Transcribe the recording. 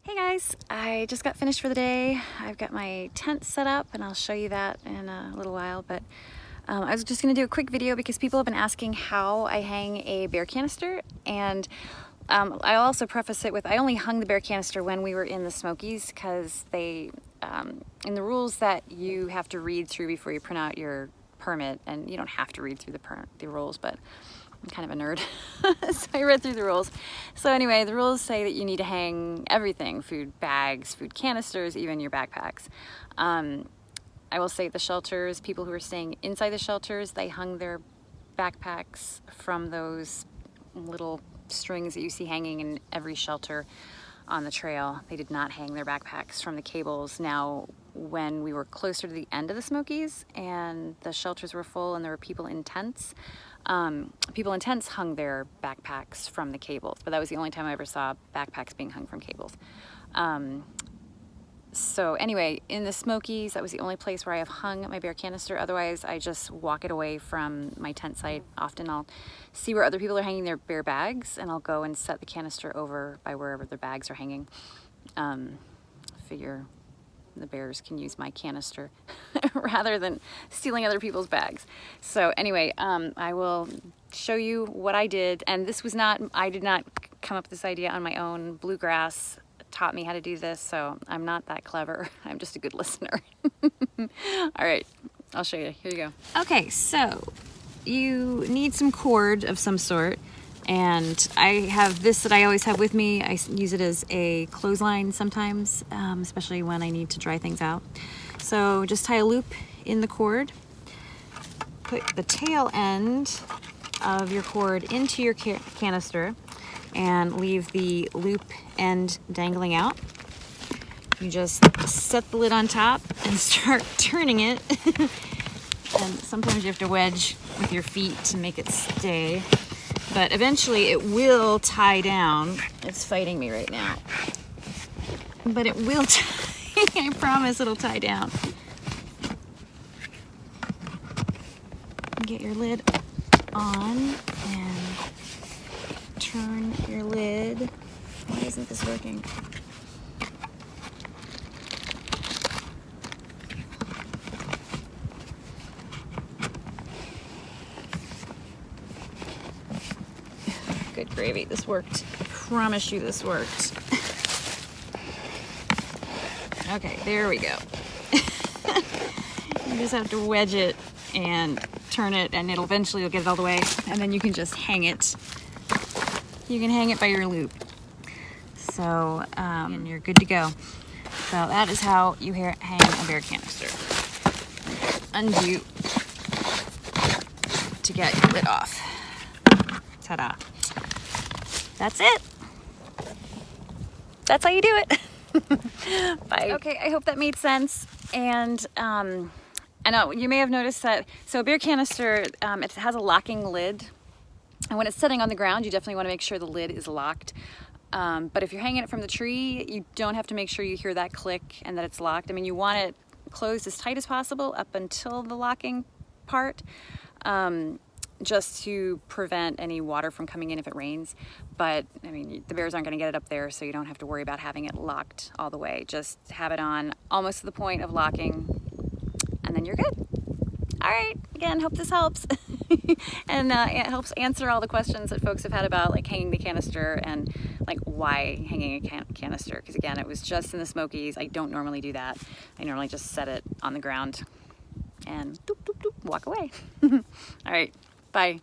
Hey guys, I just got finished for the day. I've got my tent set up and I'll show you that in a little while, but I was just gonna do a quick video because people have been asking how I hang a bear canister, and I'll also preface it with I only hung the bear canister when we were in the Smokies because they, in the rules that you have to read through before you print out your permit, and you don't have to read through the rules, but I'm kind of a nerd, so I read through the rules. So anyway, the rules say that you need to hang everything, food bags, food canisters, even your backpacks. I will say at the shelters, people who are staying inside the shelters, they hung their backpacks from those little strings that you see hanging in every shelter on the trail. They did not hang their backpacks from the cables. Now, when we were closer to the end of the Smokies and the shelters were full and there were people in tents, people in tents hung their backpacks from the cables, but that was the only time I ever saw backpacks being hung from cables. So anyway, in the Smokies, that was the only place where I have hung my bear canister. Otherwise, I just walk it away from my tent site. Often I'll see where other people are hanging their bear bags, and I'll go and set the canister over by wherever their bags are hanging. Figure the bears can use my canister rather than stealing other people's bags. So anyway, I will show you what I did. And this was not, I did not come up with this idea on my own. Bluegrass taught me how to do this, so I'm not that clever. I'm just a good listener. All right, I'll show you. Here you go. Okay, so you need some cord of some sort. And I have this that I always have with me. I use it as a clothesline sometimes, especially when I need to dry things out. So just tie a loop in the cord, put the tail end of your cord into your canister, and leave the loop end dangling out. You just set the lid on top and start turning it. And sometimes you have to wedge with your feet to make it stay. But eventually it will tie down. It's fighting me right now. But it will tie. I promise it'll tie down. Get your lid on and turn your lid. Why isn't this working? Good gravy, this worked. I promise you this worked. Okay, there we go. You just have to wedge it and turn it, and it'll eventually you'll get it all the way, and then you can just hang it. You can hang it by your loop. So, and you're good to go. So that is how you hang a bear canister. Undo to get your lid off. Ta-da. That's it. That's how you do it. Bye. Okay, I hope that made sense. And I know you may have noticed that, so a beer canister, it has a locking lid. And when it's sitting on the ground, you definitely want to make sure the lid is locked. But if you're hanging it from the tree, you don't have to make sure you hear that click and that it's locked. I mean, you want it closed as tight as possible up until the locking part. Just to prevent any water from coming in if it rains. But I mean, the bears aren't going to get it up there, so you don't have to worry about having it locked all the way. Just have it on almost to the point of locking, and then you're good. All right, again, hope this helps. And it helps answer all the questions that folks have had about like hanging the canister and like why hanging a canister. Because again, it was just in the Smokies. I don't normally do that. I normally just set it on the ground and doop, doop, doop, walk away. All right. Bye.